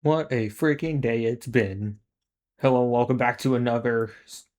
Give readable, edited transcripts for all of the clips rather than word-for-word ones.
What a freaking day it's been. Hello, welcome back to another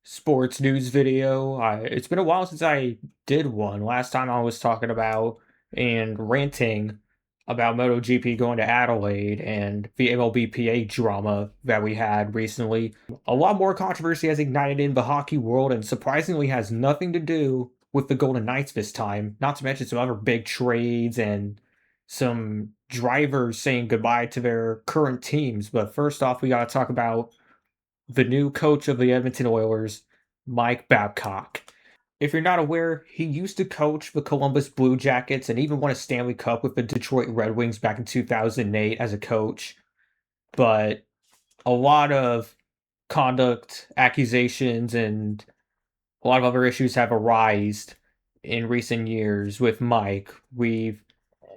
sports news video. It's been a while since I did one. Last time I was talking about and ranting about MotoGP going to Adelaide and the MLBPA drama that we had recently. A lot more controversy has ignited in the hockey world and surprisingly has nothing to do with the Golden Knights this time, not to mention some other big trades and some drivers saying goodbye to their current teams. But first off, we got to talk about the new coach of the Edmonton Oilers, Mike Babcock. If you're not aware, he used to coach the Columbus Blue Jackets and even won a Stanley Cup with the Detroit Red Wings back in 2008 as a coach. But a lot of conduct accusations and a lot of other issues have arisen in recent years with Mike. We've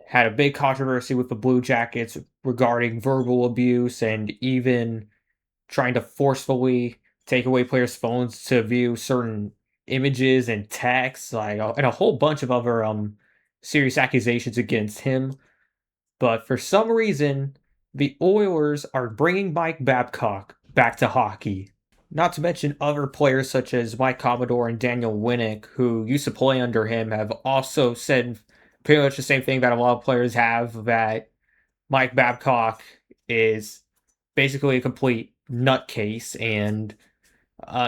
had a big controversy with the Blue Jackets regarding verbal abuse and even trying to forcefully take away players' phones to view certain images and texts, and a whole bunch of other serious accusations against him. But for some reason, the Oilers are bringing Mike Babcock back to hockey. Not to mention other players such as Mike Commodore and Daniel Winnick, who used to play under him, have also said pretty much the same thing that a lot of players have, that Mike Babcock is basically a complete nutcase, and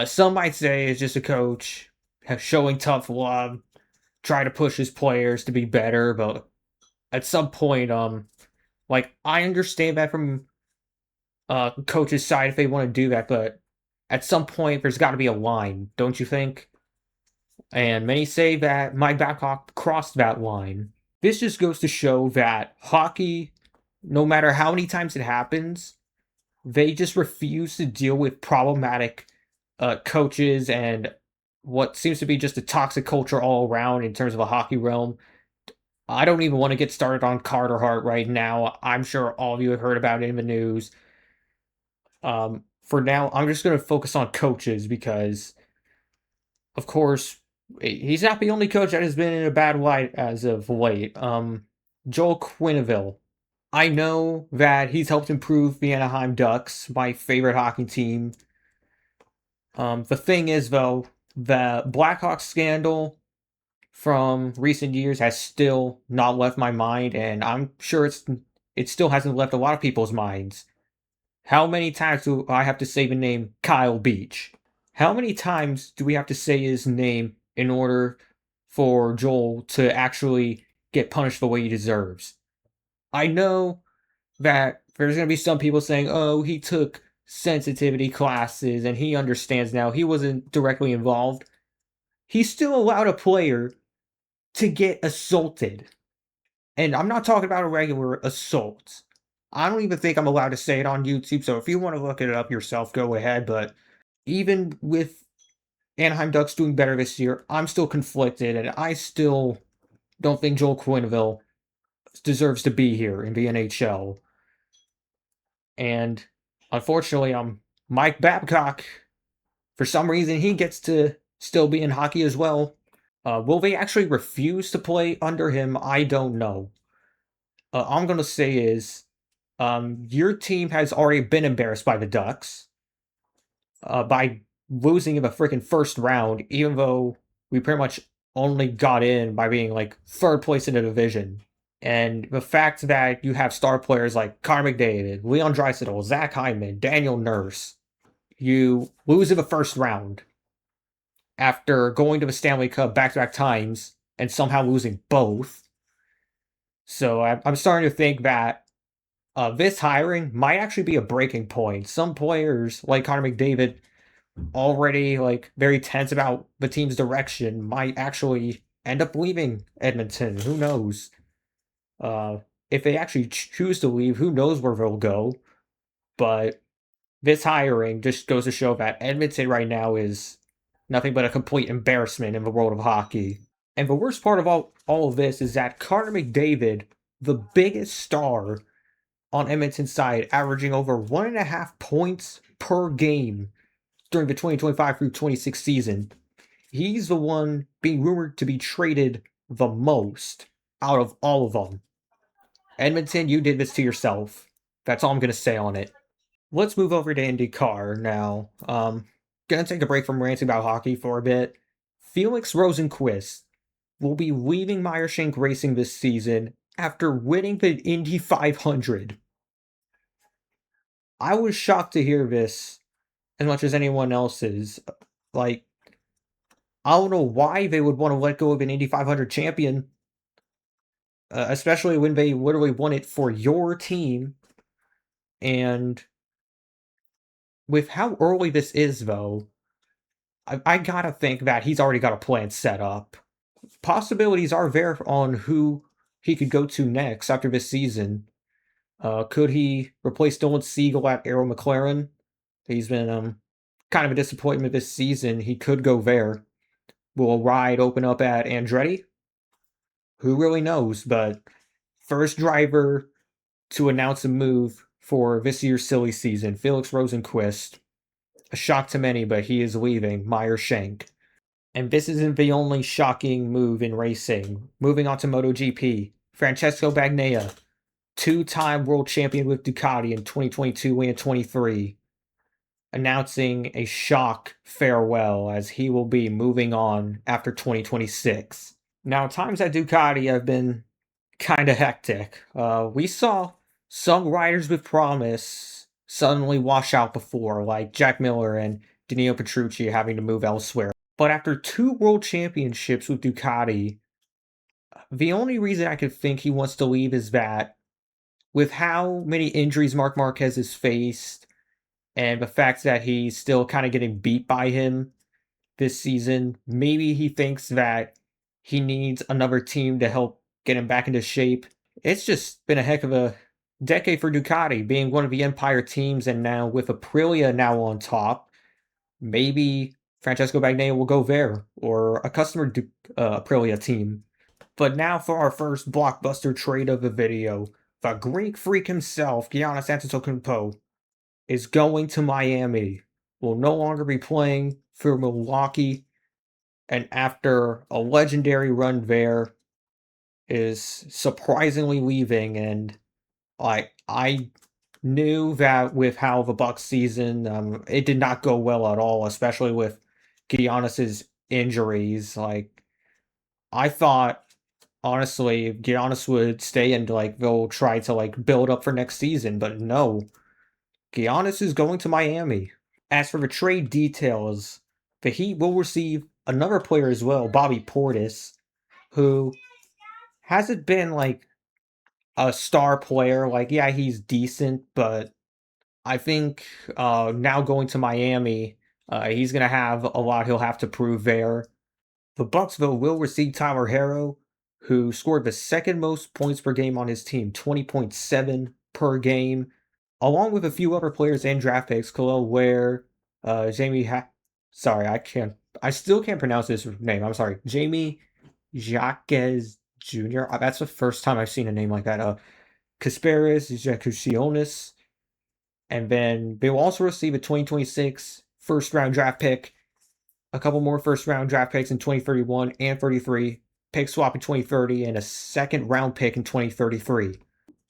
some might say it's just a coach showing tough love, trying to push his players to be better. But at some point, I understand that from coach's side if they want to do that, but at some point there's got to be a line, don't you think? And many say that Mike Babcock crossed that line. This just goes to show that hockey, no matter how many times it happens, they just refuse to deal with problematic coaches and what seems to be just a toxic culture all around in terms of a hockey realm. I don't even want to get started on Carter Hart right now. I'm sure all of you have heard about it in the news. For now, I'm just going to focus on coaches because, of course, he's not the only coach that has been in a bad light as of late. Joel Quenneville. I know that he's helped improve the Anaheim Ducks, my favorite hockey team. The thing is, though, the Blackhawks scandal from recent years has still not left my mind, and I'm sure it still hasn't left a lot of people's minds. How many times do I have to say the name Kyle Beach? How many times do we have to say his name in order for Joel to actually get punished the way he deserves? I know that there's going to be some people saying, oh, he took sensitivity classes and he understands now. He wasn't directly involved. He still allowed a player to get assaulted. And I'm not talking about a regular assault. I don't even think I'm allowed to say it on YouTube, so if you want to look it up yourself, go ahead. But even with Anaheim Ducks doing better this year, I'm still conflicted, and I still don't think Joel Quenneville deserves to be here in the NHL. And unfortunately, Mike Babcock. For some reason, he gets to still be in hockey as well. Will they actually refuse to play under him? I don't know. All I'm going to say is your team has already been embarrassed by the Ducks by losing in the freaking first round, even though we pretty much only got in by being like third place in the division. And the fact that you have star players like Connor McDavid, Leon Draisaitl, Zach Hyman, Daniel Nurse, you lose in the first round after going to the Stanley Cup back-to-back times and somehow losing both. So I'm starting to think that this hiring might actually be a breaking point. Some players, like Connor McDavid, already like very tense about the team's direction, might actually end up leaving Edmonton. Who knows? If they actually choose to leave, who knows where they'll go? But this hiring just goes to show that Edmonton right now is nothing but a complete embarrassment in the world of hockey. And the worst part of all of this is that Connor McDavid, the biggest star on Edmonton's side, averaging over 1.5 points per game during the 2025 through 26 season, he's the one being rumored to be traded the most out of all of them. Edmonton, you did this to yourself. That's all I'm going to say on it. Let's move over to IndyCar now. Gonna take a break from ranting about hockey for a bit. Felix Rosenqvist will be leaving Meyer Shank Racing this season after winning the Indy 500. I was shocked to hear this as much as anyone else is. Like, I don't know why they would want to let go of an Indy 500 champion, especially when they literally won it for your team. And with how early this is, though, I gotta think that he's already got a plan set up. Possibilities are there on who he could go to next after this season. Could he replace Dylan Siegel at Arrow McLaren? He's been kind of a disappointment this season. He could go there. Will a ride open up at Andretti? Who really knows? But first driver to announce a move for this year's silly season, Felix Rosenqvist. A shock to many, but he is leaving Meyer Shank. And this isn't the only shocking move in racing. Moving on to MotoGP, Francesco Bagnaia, two-time world champion with Ducati in 2022 and 23, announcing a shock farewell as he will be moving on after 2026. Now, times at Ducati have been kind of hectic. We saw some riders with promise suddenly wash out before, like Jack Miller and Danilo Petrucci having to move elsewhere. But after 2 world championships with Ducati, the only reason I could think he wants to leave is that with how many injuries Marc Marquez has faced and the fact that he's still kind of getting beat by him this season, maybe he thinks that he needs another team to help get him back into shape. It's just been a heck of a decade for Ducati, being one of the Empire teams, and now with Aprilia now on top, maybe Francesco Bagnaia will go there, or a customer Aprilia team. But now for our first blockbuster trade of the video. The Greek freak himself, Giannis Antetokounmpo, is going to Miami. Will no longer be playing for Milwaukee, and after a legendary run there, is surprisingly leaving. And I knew that with how the Bucks season, it did not go well at all, especially with Giannis's injuries. Like, I thought honestly Giannis would stay and they'll try to build up for next season, but no. Giannis is going to Miami. As for the trade details, the Heat will receive another player as well, Bobby Portis, who hasn't been a star player. Yeah, he's decent, but I think now going to Miami, he's gonna have a lot he'll have to prove there. The Bucks, though, will receive Tyler Herro, who scored the second most points per game on his team, 20.7 per game, along with a few other players and draft picks, Khalil Ware, sorry, I still can't pronounce his name, I'm sorry, Jamie Jacques Jr., that's the first time I've seen a name like that, Kasparis Jakusionis, and then they will also receive a 2026 first-round draft pick, a couple more first-round draft picks in 2031 and 33, pick swap in 2030, and a second-round pick in 2033.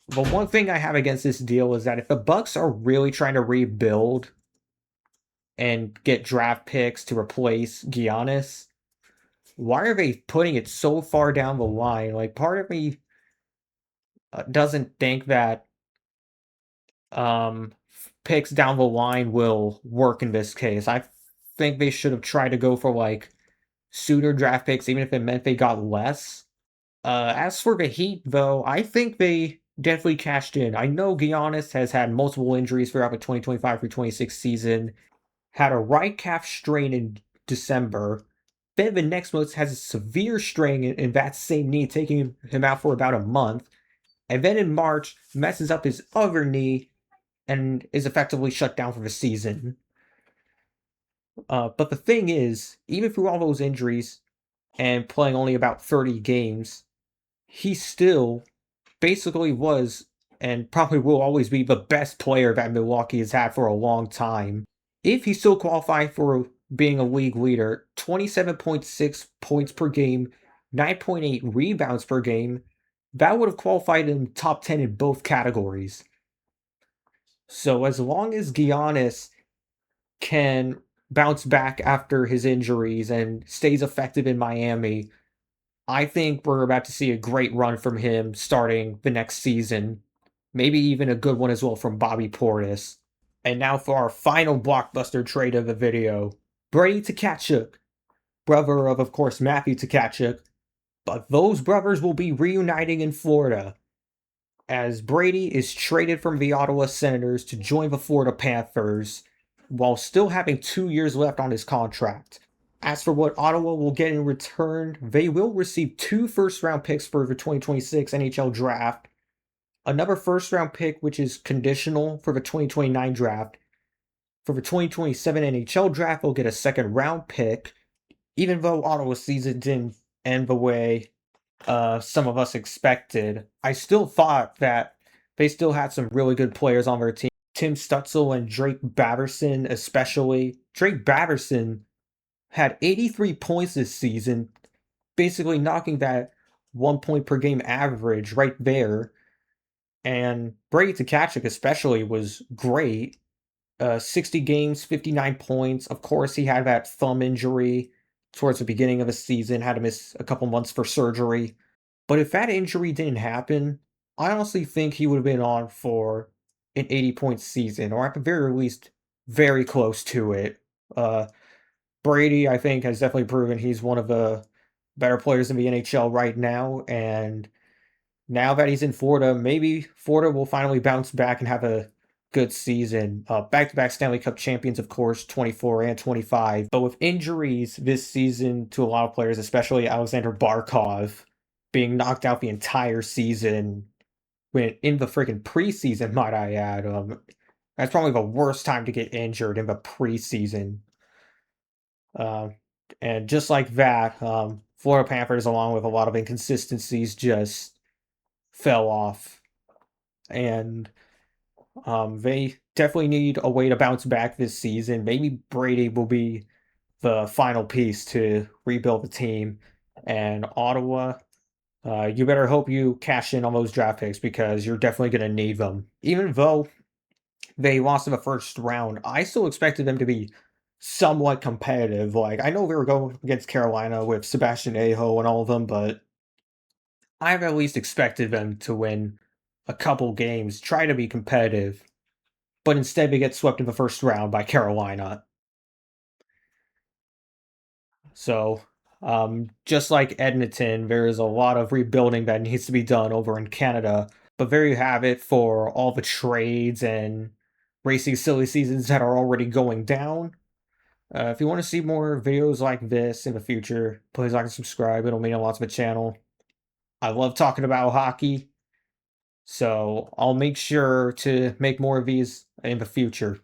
But one thing I have against this deal is that if the Bucks are really trying to rebuild and get draft picks to replace Giannis, why are they putting it so far down the line? Part of me doesn't think that picks down the line will work in this case. I think they should have tried to go for sooner draft picks, even if it meant they got less. As for the Heat, though, I think they definitely cashed in. I know Giannis has had multiple injuries throughout the 2025 through 26 season, had a right calf strain in December. Then the next month has a severe strain in that same knee, taking him out for about a month. And then in March, messes up his other knee and is effectively shut down for the season. But the thing is, even through all those injuries and playing only about 30 games, he still basically was and probably will always be the best player that Milwaukee has had for a long time. If he still qualified for being a league leader, 27.6 points per game, 9.8 rebounds per game, that would have qualified him top 10 in both categories. So as long as Giannis can bounce back after his injuries and stays effective in Miami, I think we're about to see a great run from him starting the next season. Maybe even a good one as well from Bobby Portis. And now for our final blockbuster trade of the video. Brady Tkachuk, brother of course, Matthew Tkachuk. But those brothers will be reuniting in Florida as Brady is traded from the Ottawa Senators to join the Florida Panthers while still having 2 years left on his contract. As for what Ottawa will get in return, they will receive 2 first-round picks for the 2026 NHL draft, another first-round pick which is conditional for the 2029 draft. For the 2027 NHL draft, they'll get a second-round pick, even though Ottawa's season didn't end the way some of us expected. I still thought that they still had some really good players on their team. Tim Stutzel and Drake Batherson, especially. Drake Batherson had 83 points this season, basically knocking that 1 point per game average right there. And Brady Tkachuk, especially, was great. 60 games, 59 points. Of course, he had that thumb injury towards the beginning of the season, had to miss a couple months for surgery. But if that injury didn't happen, I honestly think he would have been on for an 80-point season, or at the very least, very close to it. Uh, Brady, I think, has definitely proven he's one of the better players in the NHL right now, and now that he's in Florida, maybe Florida will finally bounce back and have a good season. Back-to-back Stanley Cup champions, of course, 24 and 25. But with injuries this season to a lot of players, especially Alexander Barkov being knocked out the entire season, when in the freaking preseason, might I add. That's probably the worst time to get injured in the preseason. Uh, and just like that, Florida Panthers, along with a lot of inconsistencies, just fell off. And they definitely need a way to bounce back this season. Maybe Brady will be the final piece to rebuild the team. And Ottawa, you better hope you cash in on those draft picks because you're definitely going to need them. Even though they lost in the first round, I still expected them to be somewhat competitive. Like, I know they were going against Carolina with Sebastian Aho and all of them, but I've at least expected them to win a couple games, try to be competitive, but instead they get swept in the first round by Carolina. So, just like Edmonton, there is a lot of rebuilding that needs to be done over in Canada. But there you have it for all the trades and racing silly seasons that are already going down. If you want to see more videos like this in the future, please like and subscribe. It'll mean a lot to the channel. I love talking about hockey, so I'll make sure to make more of these in the future.